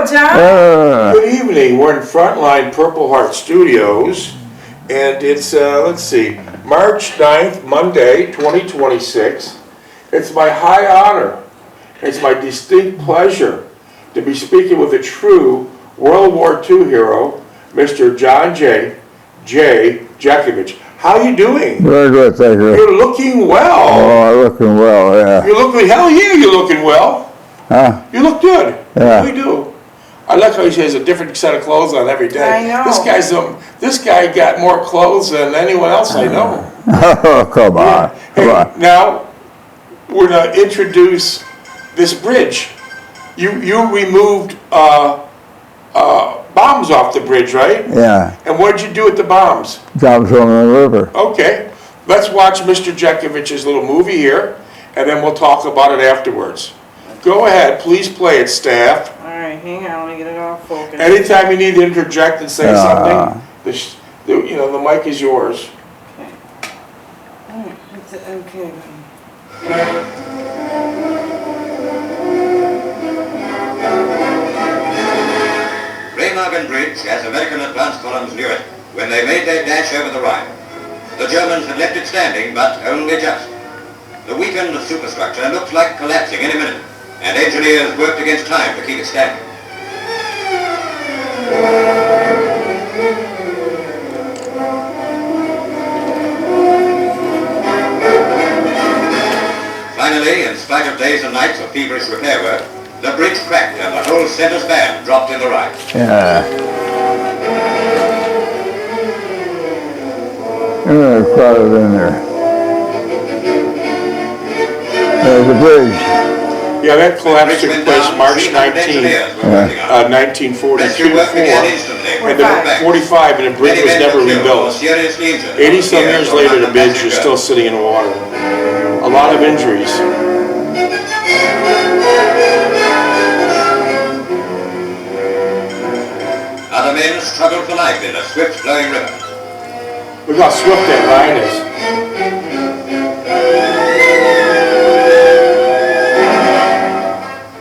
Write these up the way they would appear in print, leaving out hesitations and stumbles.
Hello, John. Good evening. We're in Frontline Purple Heart Studios, and it's, let's see, March 9th, Monday, 2026. It's my high honor, it's my distinct pleasure to be speaking with a true World War II hero, Mr. John J. Jeckovich. How are you doing? Very good, thank you. You're looking well. Oh, I'm looking well, yeah. You're looking, hell yeah, you're looking well. Huh? You look good. Yeah. You really do. I like how he has a different set of clothes on every day. I know. This guy got more clothes than anyone else I know. Oh, come on. Hey, Come on. now, we're going to introduce this bridge. You removed bombs off the bridge, right? Yeah. And what did you do with the bombs? Jobs on the river. Okay. Let's watch Mr. Jeckovich's little movie here, and then we'll talk about it afterwards. Go ahead. Please play it, staff. All right, hang on. Let me get it all focused. Anytime you need to interject and say something, the mic is yours. Okay. All right. Okay. Remagen Bridge, as American advance columns knew it, when they made their dash over the Rhine. The Germans had left it standing, but only just. The weakened superstructure looked like collapsing any minute, and engineers worked against time to keep it standing. Finally, in spite of days and nights of feverish repair work, the bridge cracked and the whole center span dropped in the Rhine. Yeah. Crowded in there. There's a bridge. Yeah, that collapse took place March 19, 1942 and then 45, and the bridge was never rebuilt. 80-some years later, the bridge is still sitting in the water. A lot of injuries. Other men struggled for life in a swift-flowing river. Look how swift that Rhine is.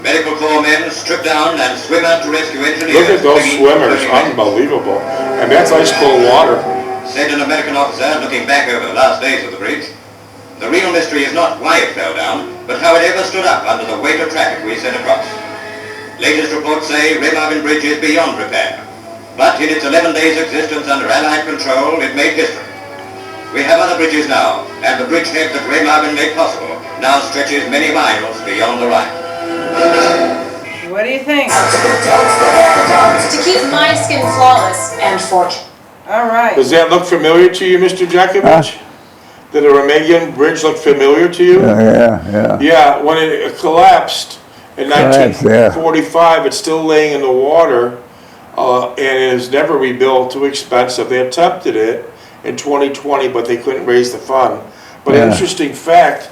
Medical Corps men strip down and swim out to rescue engineers. Look at those swimmers, unbelievable. And that's ice cold water. Said an American officer looking back over the last days of the bridge. The real mystery is not why it fell down, but how it ever stood up under the weight of traffic we sent across. Latest reports say Remagen Bridge is beyond repair. But in its 11 days existence under Allied control, it made history. We have other bridges now, and the bridgehead that Remagen made possible now stretches many miles beyond the Rhine. What do you think? To keep my skin flawless and fortune. All right. Does that look familiar to you, Mr. Jeckovich? Did the Remagen Bridge look familiar to you? Yeah. Yeah, when it collapsed in 1945, it's still laying in the water, and it is never rebuilt, too expensive. They attempted it in 2020, but they couldn't raise the fund. But an interesting fact,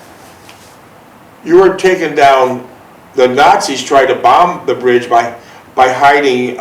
you were taken down, the Nazis tried to bomb the bridge by hiding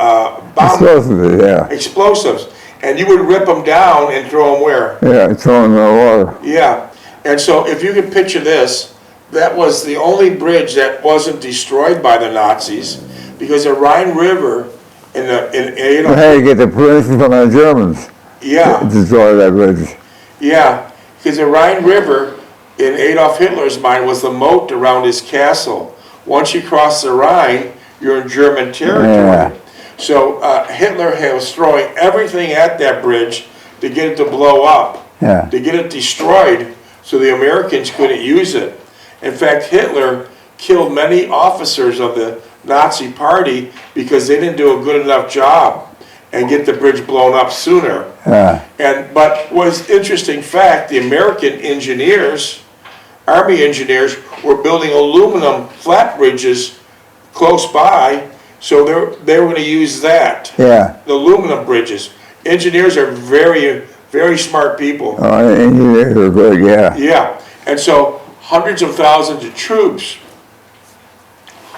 explosives. And you would rip them down and throw them where? Yeah, throw them in the water. Yeah. And so if you can picture this, that was the only bridge that wasn't destroyed by the Nazis, because the Rhine River We had to get the permission from the Germans. Yeah. To destroy that bridge. Yeah. Because the Rhine River, in Adolf Hitler's mind, was the moat around his castle. Once you cross the Rhine, you're in German territory. Yeah. So Hitler was throwing everything at that bridge to get it to blow up, to get it destroyed so the Americans couldn't use it. In fact, Hitler killed many officers of the Nazi party because they didn't do a good enough job and get the bridge blown up sooner. But what's interesting fact, the American engineers, Army engineers, were building aluminum flat bridges close by. So they were going to use that. The aluminum bridges. Engineers are very, very smart people. Engineers are good, Yeah. And so hundreds of thousands of troops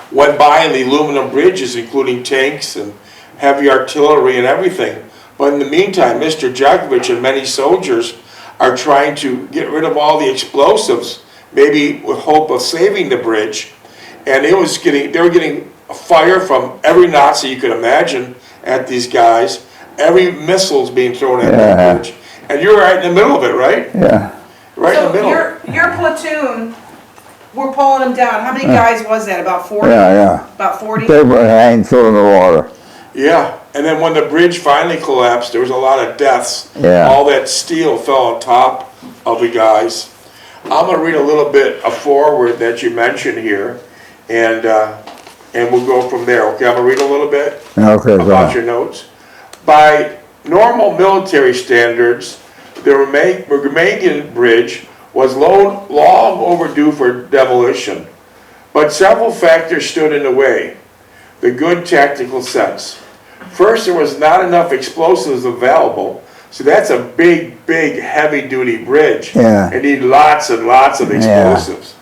went by in the aluminum bridges, including tanks and heavy artillery and everything. But in the meantime, Mr. Jeckovich and many soldiers are trying to get rid of all the explosives, maybe with hope of saving the bridge. And they were getting fire from every Nazi you could imagine at these guys. Every missile's being thrown at that bridge. And you're right in the middle of it, right? Yeah. Right in the So middle. your platoon, we're pulling them down. How many guys was that? About 40? Yeah. About 40? They were hanging through in the water. Yeah, and then when the bridge finally collapsed, there was a lot of deaths. Yeah. All that steel fell on top of the guys. I'm going to read a little bit a foreword that you mentioned here, and we'll go from there. Okay, I'm going to read a little bit Okay, go about on. your notes. By normal military standards, the Remagen Bridge was long overdue for demolition, but several factors stood in the way. The good tactical sense. First, there was not enough explosives available, so that's a big, heavy-duty bridge. Yeah. It needed lots and lots of explosives.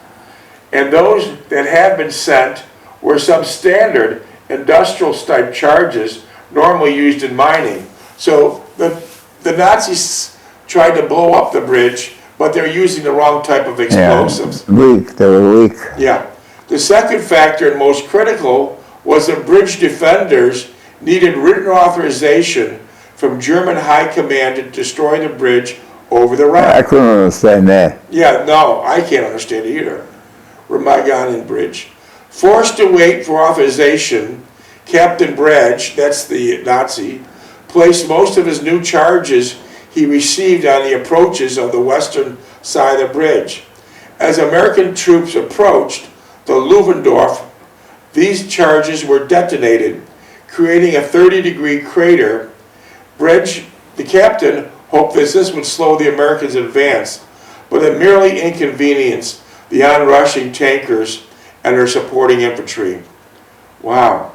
And those that had been sent were substandard industrial-type charges normally used in mining. So the Nazis tried to blow up the bridge, but they're using the wrong type of explosives. They were weak. Yeah. The second factor, and most critical, was that bridge defenders needed written authorization from German high command to destroy the bridge over the I Rhine. couldn't understand that. Yeah, no, I can't understand it either. Remagen Bridge. Forced to wait for authorization, Captain Bragg, that's the Nazi, placed most of his new charges he received on the approaches of the western side of the bridge. As American troops approached the Ludendorff, these charges were detonated, creating a 30-degree crater. The captain hoped that this would slow the Americans' advance, but it merely inconvenienced the onrushing tankers and their supporting infantry. Wow.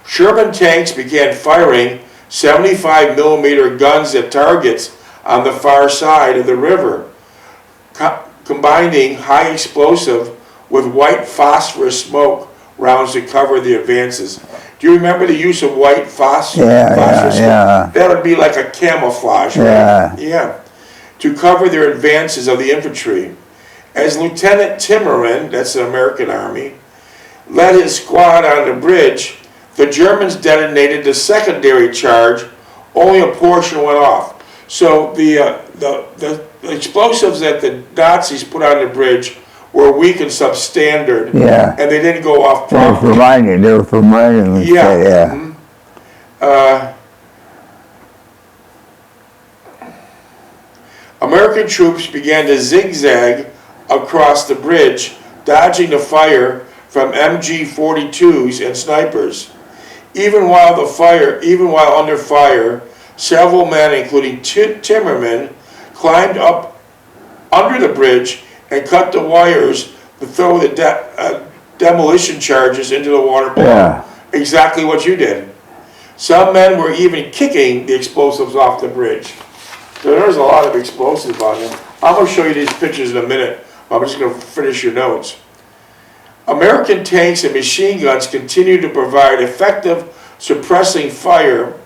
Sherman tanks began firing 75mm guns at targets on the far side of the river, combining high explosive with white phosphorus smoke rounds to cover the advances. Do you remember the use of white phosphorus smoke? Yeah. That would be like a camouflage, right? Yeah. To cover their advances of the infantry. As Lieutenant Timmerman, that's the American Army, led his squad on the bridge, the Germans detonated the secondary charge. Only a portion went off. So the explosives that the Nazis put on the bridge were weak and substandard, and they didn't go off properly. They were from mining. Yeah. American troops began to zigzag across the bridge, dodging the fire from MG-42s and snipers. Even while under fire, several men, including Timmerman, climbed up under the bridge and cut the wires to throw the demolition charges into the water below. Yeah. Exactly what you did. Some men were even kicking the explosives off the bridge. So there's a lot of explosives on them. I'm going to show you these pictures in a minute. I'm just going to finish your notes. American tanks and machine guns continued to provide effective suppressing fire,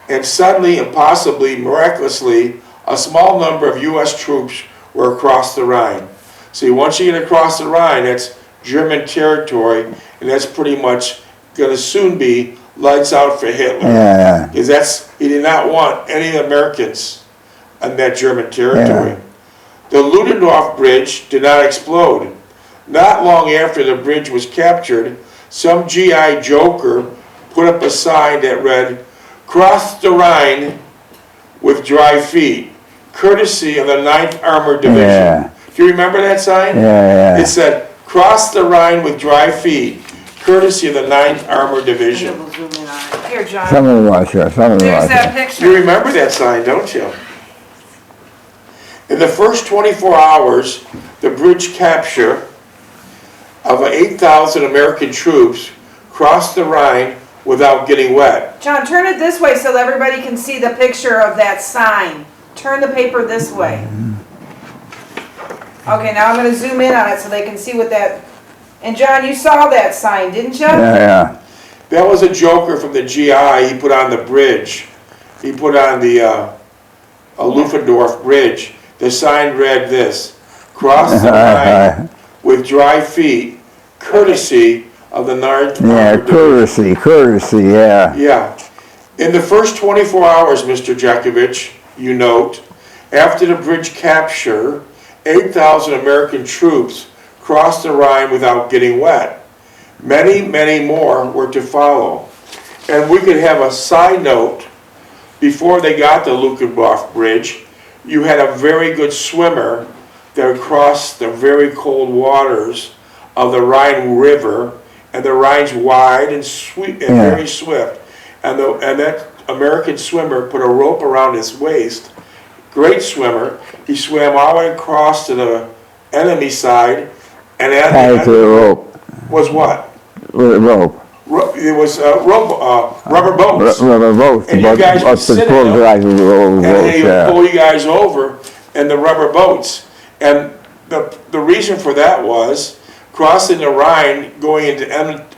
and suddenly and possibly miraculously, a small number of U.S. troops were across the Rhine. See, once you get across the Rhine, that's German territory, and that's pretty much going to soon be lights out for Hitler. Because he did not want any Americans on that German territory. The Ludendorff Bridge did not explode. Not long after the bridge was captured, some GI joker put up a sign that read, "Cross the Rhine with dry feet, courtesy of the 9th Armored Division." Do you remember that sign? It said, "Cross the Rhine with dry feet, courtesy of the 9th Armored Division." Here, John. Somebody watch her. There's that picture. You remember that sign, don't you? In the first 24 hours, the bridge capture of 8,000 American troops crossed the Rhine without getting wet. John, turn it this way so that everybody can see the picture of that sign. Turn the paper this way. Okay, now I'm going to zoom in on it so they can see what that... And John, you saw that sign, didn't you? Yeah. That was a joker from the GI he put on the bridge. He put on the Ludendorff Bridge. The sign read this: "Cross the Rhine with dry feet, courtesy of the Ninth Yeah, Armored Division. courtesy, yeah. Yeah. In the first 24 hours, Mr. Jeckovich, you note, after the bridge capture, 8,000 American troops crossed the Rhine without getting wet. Many, many more were to follow. And we could have a side note, before they got the Ludendorff Bridge, you had a very good swimmer that crossed the very cold waters of the Rhine River, and the Rhine's wide and sweet and very swift. And that American swimmer put a rope around his waist. Great swimmer. He swam all the way across to the enemy side, and at the end The rope. was what? With a rope. It was rubber boats. Rubber boats. And you guys would sit in them, and they would pull you guys over in the rubber boats. And the reason for that was, crossing the Rhine, going into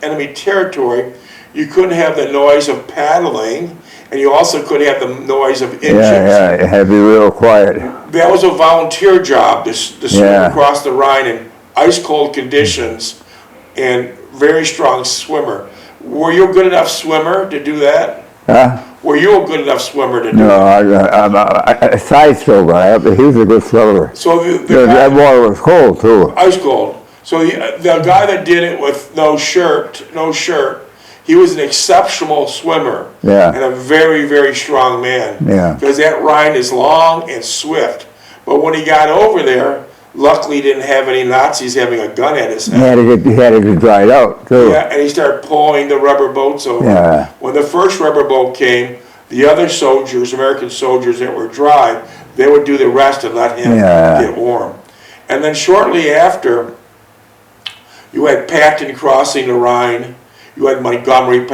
enemy territory, you couldn't have the noise of paddling, and you also couldn't have the noise of engines. Yeah, it had to be real quiet. That was a volunteer job to swim across the Rhine in ice-cold conditions, and very strong swimmer. Were you a good enough swimmer to do that? Huh? Were you a good enough swimmer to do No, that? I sidestroke guy, but he was a good swimmer. So That water was cold too. ice cold. So the guy that did it with no shirt, he was an exceptional swimmer. Yeah. And a very, very strong man. Yeah. Because that Rhine is long and swift. But when he got over there, luckily he didn't have any Nazis having a gun at his head. He had to get dried out too. Yeah, and he started pulling the rubber boats over. Yeah. When the first rubber boat came, the other soldiers, American soldiers that were dry, they would do the rest and let him get warm. And then shortly after, you had Patton crossing the Rhine, you had Montgomery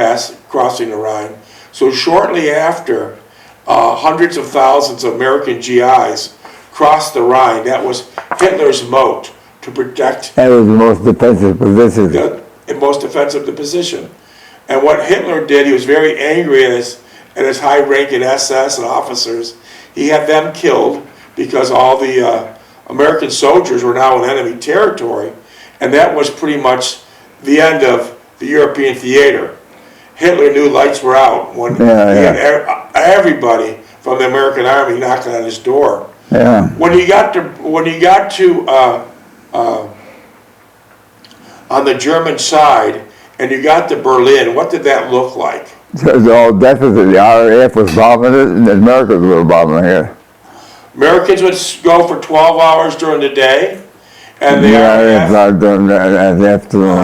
crossing the Rhine. So shortly after, hundreds of thousands of American GIs crossed the Rhine. That was Hitler's moat to protect. That was the most defensive position. The most defensive position. And what Hitler did, he was very angry at his high-ranking SS and officers. He had them killed because all the American soldiers were now in enemy territory, and that was pretty much the end of the European theater. Hitler knew lights were out when he had everybody from the American army knocking on his door. Yeah. When you got to on the German side, and you got to Berlin, what did that look like? It was all deficit. The RAF was bombing it, and the Americans were bombing it. Americans would go for 12 hours during the day, and the RAF RAF, during the afternoon.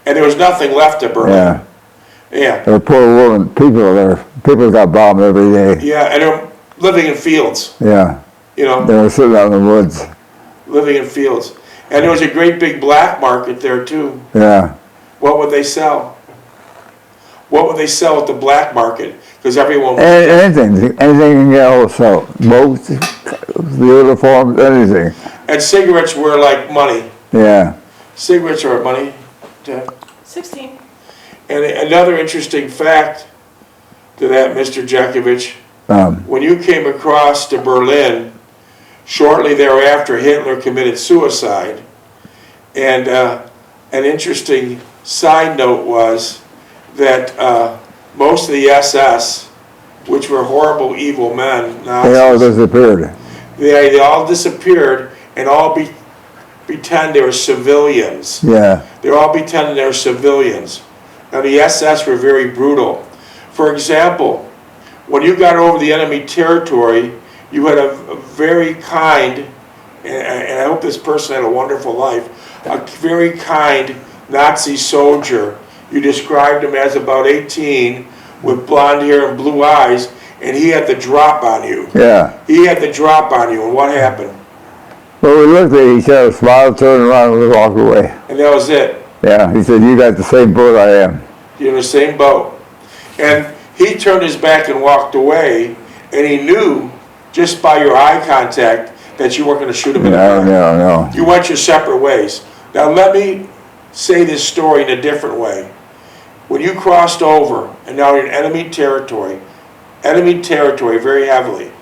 and there was nothing left of Berlin. Yeah. There were poor women, people there. People got bombed every day. Yeah, and they're living in fields. Yeah. You know, They were sitting out in the woods. living in fields. And there was a great big black market there too. Yeah. What would they sell? What would they sell at the black market? Because everyone. Anything can get also. Boats, uniforms, anything. And cigarettes were like money. Yeah. Cigarettes are money. Ted. 16. And another interesting fact to that, Mr. Jeckovich, when you came across to Berlin, shortly thereafter Hitler committed suicide. And an interesting side note was that most of the SS, which were horrible, evil men, Nazis, They all disappeared. they all disappeared and all pretend they were civilians. Yeah. They're all pretending they're civilians. Now the SS were very brutal. For example, when you got over the enemy territory, you had a very kind, and I hope this person had a wonderful life, a very kind Nazi soldier. You described him as about 18 with blonde hair and blue eyes, and he had the drop on you. Yeah. He had the drop on you, and what happened? Well, we looked at each other, smiled, turned around, and we walked away. And that was it. Yeah. He said, "You got the same boat I am." You're in the same boat. And he turned his back and walked away, and he knew just by your eye contact that you weren't going to shoot him in the back. No. You went your separate ways. Now let me say this story in a different way. When you crossed over, and now you're in enemy territory very heavily,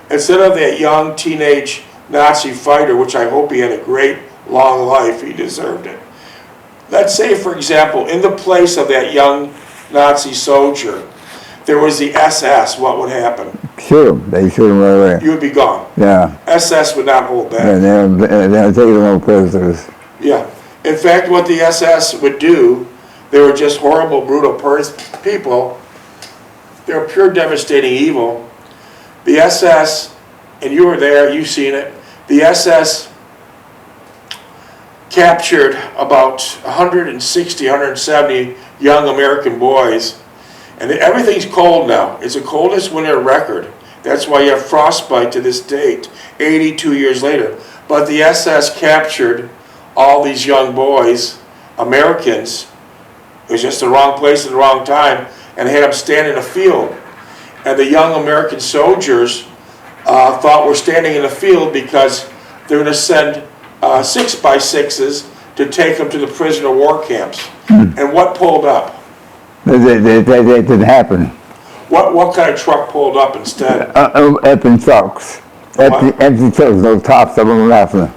instead of that young teenage Nazi fighter, which I hope he had a great long life, he deserved it. let's say, for example, in the place of that young Nazi soldier, there was the SS, what would happen? Shoot him. They shoot him right away. You would be gone. Yeah. SS would not hold back. And they're taking them prisoners. Yeah. In fact, what the SS would do, they were just horrible, brutal people. They were pure devastating evil. The SS, and you were there, you've seen it, the SS captured about 160, 170 young American boys. And everything's cold now. It's the coldest winter record. That's why you have frostbite to this date, 82 years later. But the SS captured all these young boys, Americans. It was just the wrong place at the wrong time, and had them stand in a field. And the young American soldiers thought we're standing in a field because they're going to send 6x6s to take them to the prisoner of war camps. And what pulled up? That didn't happen. What kind of truck pulled up instead? Empty trucks. Empty trucks, no tops of them left. And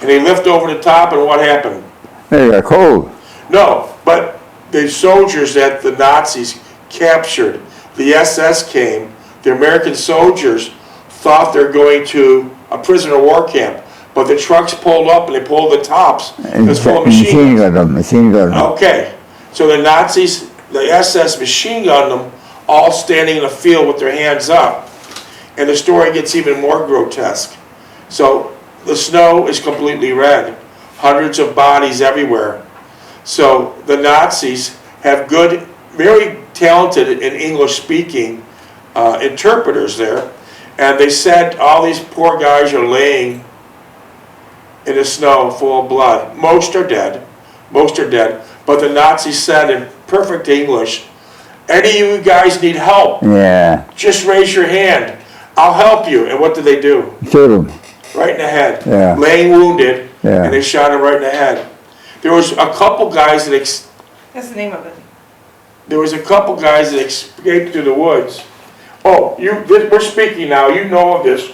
they lift over the top, and what happened? They got cold. No, but the soldiers that the Nazis captured, the SS came, the American soldiers thought they're going to a prisoner of war camp, but the trucks pulled up and they pulled the tops. It was full of machine guns. Machine gun them. Okay, so the Nazis, the SS machine gunned them, all standing in a field with their hands up. And the story gets even more grotesque. So the snow is completely red, hundreds of bodies everywhere. So the Nazis have good, very talented and English-speaking interpreters there, and they said all these poor guys are laying in the snow full of blood. Most are dead, but the Nazis said in perfect English, any of you guys need help, Yeah. just raise your hand, I'll help you. And what did they do? Shoot them. Right in the head, Yeah. laying wounded, Yeah. and they shot him right in the head. There was a couple guys that That's the name of it. escaped through the woods. Oh, we're speaking now, you know of this,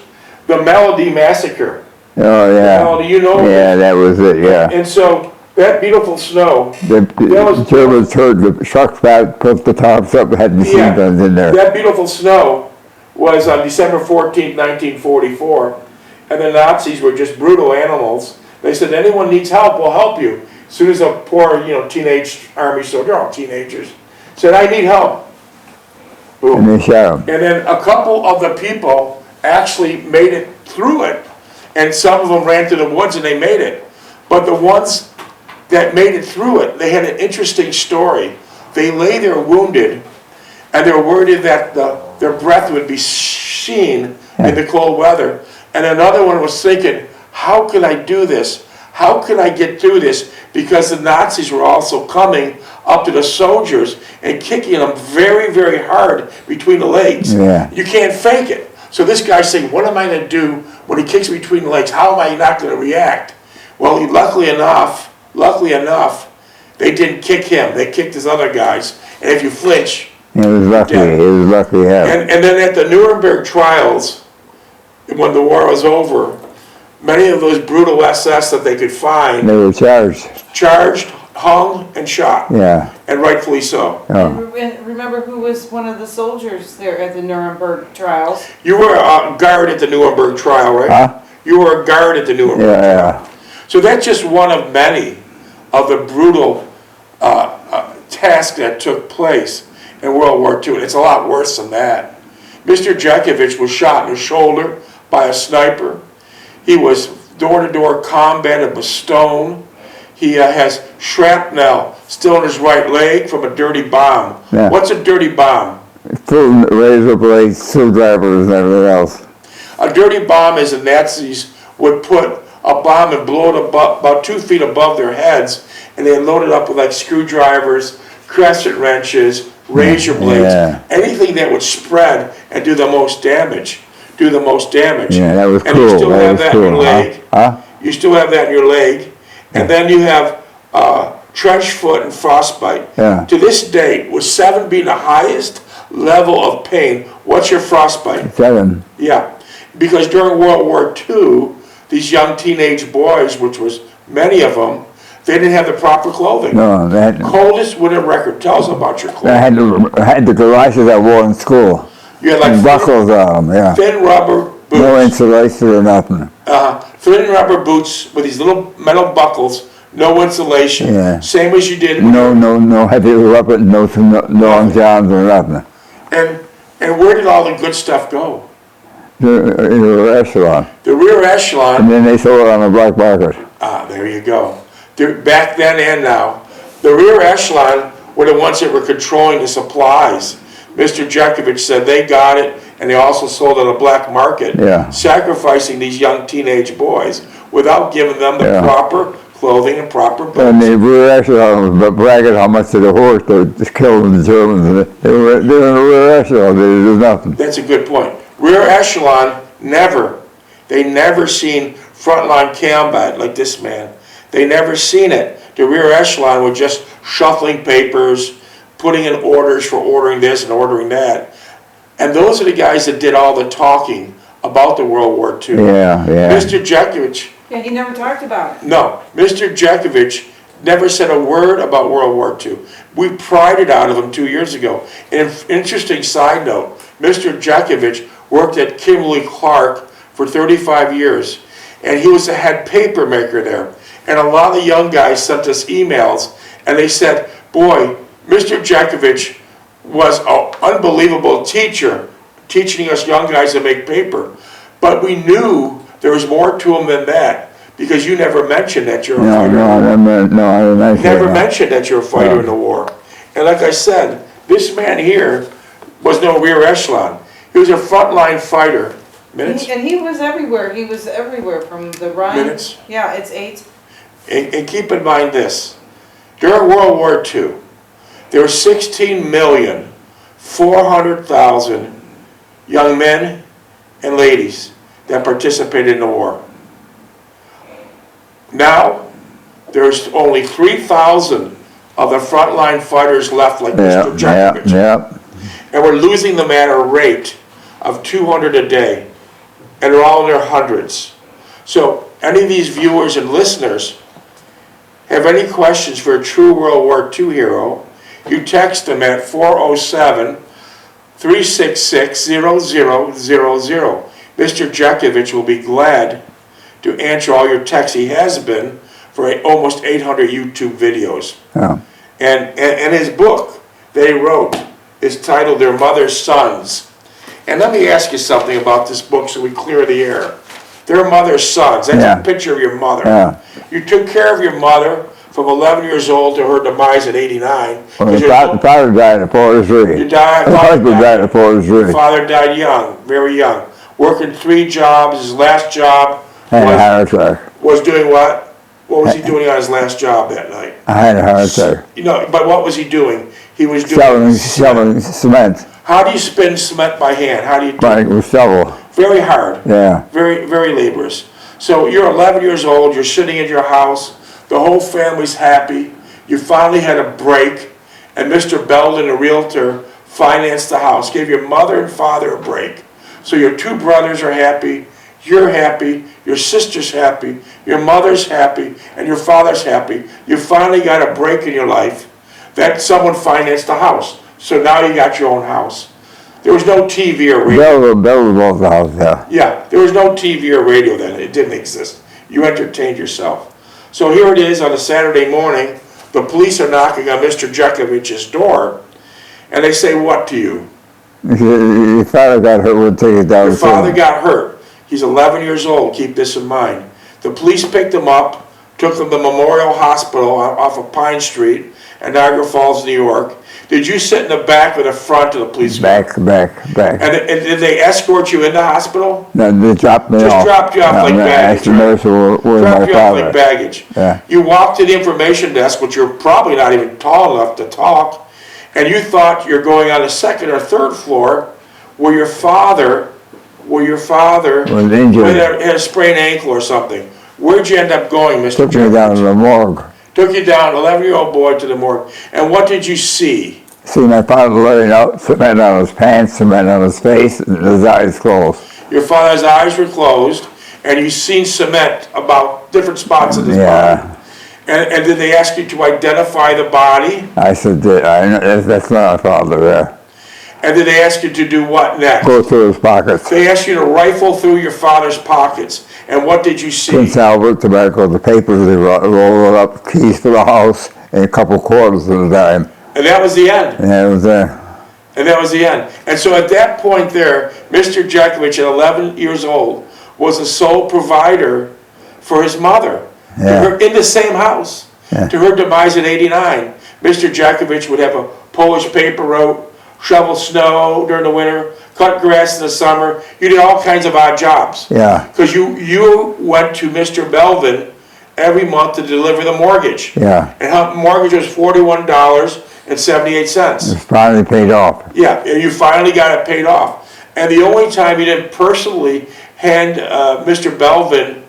the Melody Massacre. Oh, yeah. Melody, you know of Yeah, this. that was it, yeah. And so, that beautiful snow, The was- Germans heard the trucks back, put the tops up, had machine guns in there. that beautiful snow was on December 14th, 1944, and the Nazis were just brutal animals. They said, anyone needs help, we'll help you. As soon as a poor, teenage army soldier, they're all teenagers, said, I need help. Boom. And they shot them. And then a couple of the people actually made it through it, and some of them ran to the woods and they made it. But the ones that made it through it, they had an interesting story. They lay there wounded, and they were worried that their breath would be seen in the cold weather. And another one was thinking, how can I do this? How can I get through this? Because the Nazis were also coming up to the soldiers and kicking them very, very hard between the legs. Yeah. You can't fake it. So this guy's saying, what am I going to do when he kicks me between the legs? How am I not going to react? Well, luckily enough, they didn't kick him. They kicked his other guys. And if you flinch, He was lucky, Yeah. he was lucky, yeah. and then at the Nuremberg trials, when the war was over, many of those brutal SS that they could find, They were charged, hung, and shot. yeah. And rightfully so. Oh. And remember who was one of the soldiers there at the Nuremberg trials? You were a guard at the Nuremberg trial, right? Huh? You were a guard at the Nuremberg Yeah, trial. yeah. So that's just one of many of the brutal tasks that took place in World War II. And it's a lot worse than that. Mr. Jeckovich was shot in the shoulder by a sniper. He was door-to-door combated with stone. He has shrapnel still in his right leg from a dirty bomb. Yeah. What's a dirty bomb? Full razor blades, screwdrivers and everything else. A dirty bomb is the Nazis would put a bomb and blow it about 2 feet above their heads, and they load it up with like screwdrivers, crescent wrenches, razor blades, Yeah. anything that would spread and do the most damage. Yeah, that was And cool. you still That have was that in your cool, leg. huh? You still have that in your leg. And then you have trench foot and frostbite. Yeah. To this date, with 7 being the highest level of pain, what's your frostbite? 7. Yeah, because during World War II, these young teenage boys, which was many of them, They didn't have the proper clothing. No, they had, Coldest winter record. Tell us about your they clothing. had the galoshes I wore in school. You had like And buckles on them, yeah. thin rubber boots. No insulation or nothing. Thin rubber boots with these little metal buckles, no insulation. Yeah. Same as you did. No heavy rubber, no long johns or nothing. And where did all the good stuff go? In the restaurant. The rear echelon. And then they sold it on the black market. There you go. Back then and now, the rear echelon were the ones that were controlling the supplies. Mr. Jeckovich said they got it, and they also sold it on the black market, sacrificing these young teenage boys without giving them the proper clothing and proper boots. And the rear echelon was bragging how much of the horse they killed the Germans. They were in the rear echelon, they didn't do nothing. That's a good point. Rear echelon, they never seen frontline combat like this man. They never seen it. The rear echelon was just shuffling papers, putting in orders for ordering this and ordering that. And those are the guys that did all the talking about the World War II. Yeah. Mr. Jeckovich. Yeah, he never talked about it. No, Mr. Jeckovich never said a word about World War II. We pried it out of him 2 years ago. And an interesting side note, Mr. Jeckovich worked at Kimberly-Clark for 35 years. And he was the head paper maker there. And a lot of the young guys sent us emails, and they said, boy, Mr. Jeckovich was an unbelievable teacher, teaching us young guys to make paper. But we knew there was more to him than that, because you never mentioned that you're a fighter. No, I didn't Never mentioned that you're a fighter in the war. And like I said, this man here was no rear echelon. He was a frontline fighter. Minutes? And he was everywhere. He was everywhere from the Rhine. Minutes? Yeah, it's 8. And keep in mind this. During World War II, there were 16,400,000 young men and ladies that participated in the war. Now, there's only 3,000 of the frontline fighters left like Mr. Jeckovich. And we're losing them at a rate of 200 a day. And they're all in their hundreds. So any of these viewers and listeners have any questions for a true World War II hero, you text them at 407-366-0000. Mr. Jeckovich will be glad to answer all your texts. He has been for almost 800 YouTube videos. And his book that he wrote is titled Their Mother's Sons. And let me ask you something about this book so we clear the air. Their Mother's Sons. That's a picture of your mother. You took care of your mother from 11 years old to her demise at 89. Well, the father died at 43. Your husband died at 43. Your father died young, very young. Working 3 jobs. His last job I had a heart attack. Was doing what? What was he doing on his last job that night? I had a heart attack. You know, but what was he doing? He was doing selling cement. How do you spin cement by hand? How do you do it? With shovel. Very hard. Yeah. Very, very laborious. So you're 11 years old, you're sitting in your house, the whole family's happy, you finally had a break, and Mr. Belden, the realtor, financed the house, gave your mother and father a break. So your 2 brothers are happy, you're happy, your sister's happy, your mother's happy, and your father's happy. You finally got a break in your life that someone financed the house. So now you got your own house. There was no TV or radio. Bill bought the house, Yeah, there was no TV or radio then. It didn't exist. You entertained yourself. So here it is on a Saturday morning. The police are knocking on Mr. Jeckovich's door, and they say what to you? Your father got hurt, we'll take it down. Your father got hurt. He's 11 years old. Keep this in mind. The police picked him up, took him to Memorial Hospital off of Pine Street in Niagara Falls, New York. Did you sit in the back or the front of the police car? Back. And did they escort you into hospital? No, they dropped me off. Just dropped you off like baggage. Dropped you off like baggage. Yeah. You walked to the information desk, which you're probably not even tall enough to talk, and you thought you're going on the 2nd or 3rd floor where your father was injured. Had a sprained ankle or something. Where'd you end up going, Mr. Took me down to the morgue. Took you down, 11-year-old boy, to the morgue. And what did you see? See my father laying out, cement on his pants, cement on his face, and his eyes closed. Your father's eyes were closed, and you seen cement about different spots in his body. And did they ask you to identify the body? I said, that's not a father there. And did they ask you to do what next? Go through his pockets. They asked you to rifle through your father's pockets. And what did you see? Prince Albert, tobacco, the papers, they rolled up, keys for the house, and a couple quarters at a dime. And that was the end. And it was there. And that was the end. And so at that point there, Mr. Jeckovich, at 11 years old, was the sole provider for his mother. Yeah. In the same house. Yeah. To her demise at 89, Mr. Jeckovich would have a Polish paper route, shovel snow during the winter, cut grass in the summer. You did all kinds of odd jobs. Yeah. Because you went to Mr. Belvin every month to deliver the mortgage. Yeah. And her mortgage was $41.78. It's finally paid off. Yeah, and you finally got it paid off. And the only time you didn't personally hand Mr. Belvin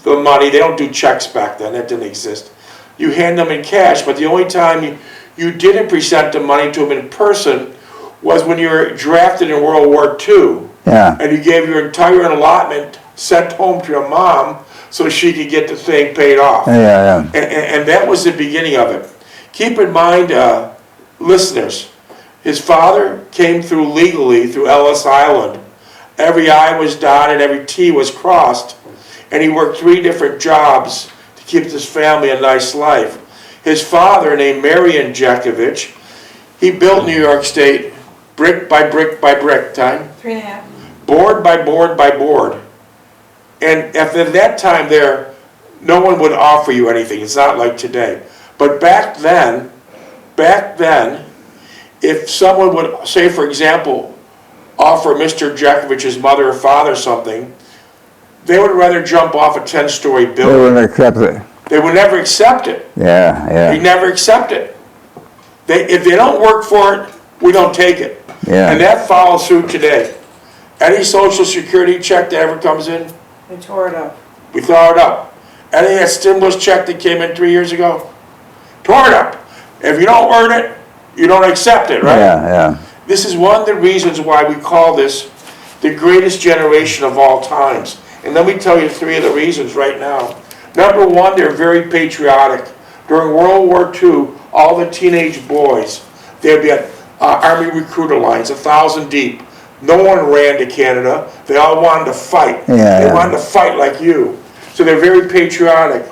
the money, they don't do checks back then, that didn't exist. You hand them in cash, but the only time you didn't present the money to him in person was when you were drafted in World War II. Yeah. And you gave your entire allotment sent home to your mom so she could get the thing paid off. Yeah. And that was the beginning of it. Keep in mind, listeners, his father came through legally through Ellis Island. Every I was dotted and every T was crossed. And he worked 3 different jobs to keep his family a nice life. His father, named Marion Jeckovich, he built New York State brick by brick by brick, time? 3.5. Board by board by board. And at that time there, no one would offer you anything. It's not like today. But back then, if someone would, say for example, offer Mr. Jeckovich's mother or father something, they would rather jump off a 10-story building. They wouldn't accept it. They would never accept it. Yeah. They never accept it. If they don't work for it, we don't take it. Yeah. And that follows through today. Any Social Security check that ever comes in, They tore it up. we throw it up. Any that stimulus check that came in 3 years ago, tore it up. If you don't earn it, you don't accept it, right? Yeah. This is one of the reasons why we call this the greatest generation of all times. And let me tell you 3 of the reasons right now. Number 1, they're very patriotic. During World War II, all the teenage boys, they'd be at Army recruiter lines, 1,000 deep. No one ran to Canada. They all wanted to fight. They wanted to fight like you. So they're very patriotic.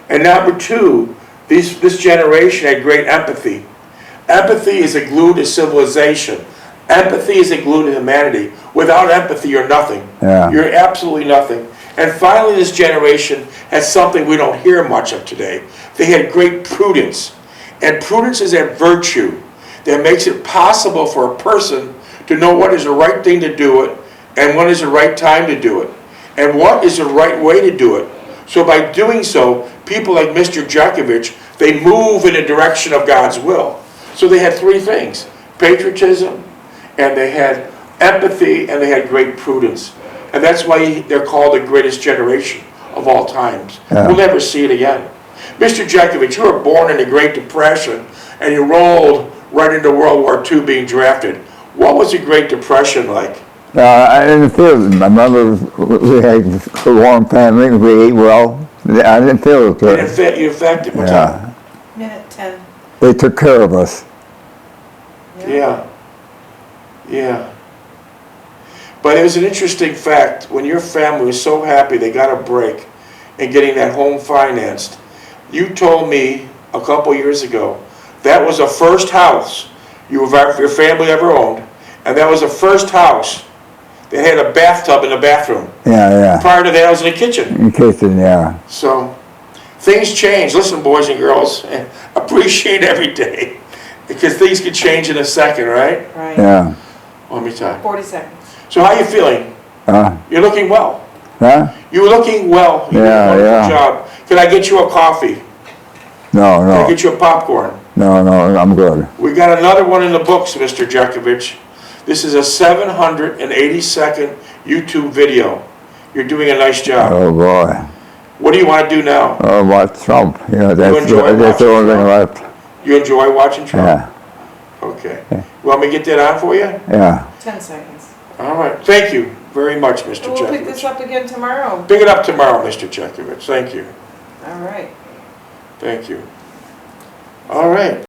And number 2, this generation had great empathy. Empathy is a glue to civilization. Empathy is a glue to humanity. Without empathy, you're nothing. Yeah. You're absolutely nothing. And finally, this generation has something we don't hear much of today. They had great prudence. And prudence is a virtue that makes it possible for a person to know what is the right thing to do it and when is the right time to do it and what is the right way to do it. So by doing so, people like Mr. Jeckovich, they move in the direction of God's will. So they had 3 things: patriotism, and they had empathy, and they had great prudence. And that's why they're called the greatest generation of all times. Yeah. We'll never see it again. Mr. Jeckovich, you were born in the Great Depression, and you rolled right into World War II being drafted. What was the Great Depression like? I didn't feel it. My mother, we had a warm family, we ate well. I didn't feel it. You affected what time? Minute 10. They took care of us. Yeah. But it was an interesting fact. When your family was so happy they got a break in getting that home financed, you told me a couple years ago that was the first house your family ever owned, and that was the first house that had a bathtub in the bathroom. Yeah. Prior to that, it was in the kitchen. In the kitchen, yeah. So things change. Listen, boys and girls, appreciate every day, because things could change in a second, right? Right. Yeah. Let me tell you. 40 seconds. So how you feeling? You're looking well. Huh? You're looking well. You did a wonderful job. Can I get you a coffee? No. Can I get you a popcorn? No, I'm good. We got another one in the books, Mr. Jeckovich. This is a 780-second YouTube video. You're doing a nice job. Oh boy. What do you want to do now? Oh, watch Trump. You know, that's enjoy the only thing watching left. You enjoy watching Trump? Yeah. Okay. Want me to get that on for you? Yeah. 10 seconds. All right. Thank you very much, Mr. We'll pick this Jeckovich. up again tomorrow. Pick it up tomorrow, Mr. Jeckovich. Thank you. All right. Thank you. All right.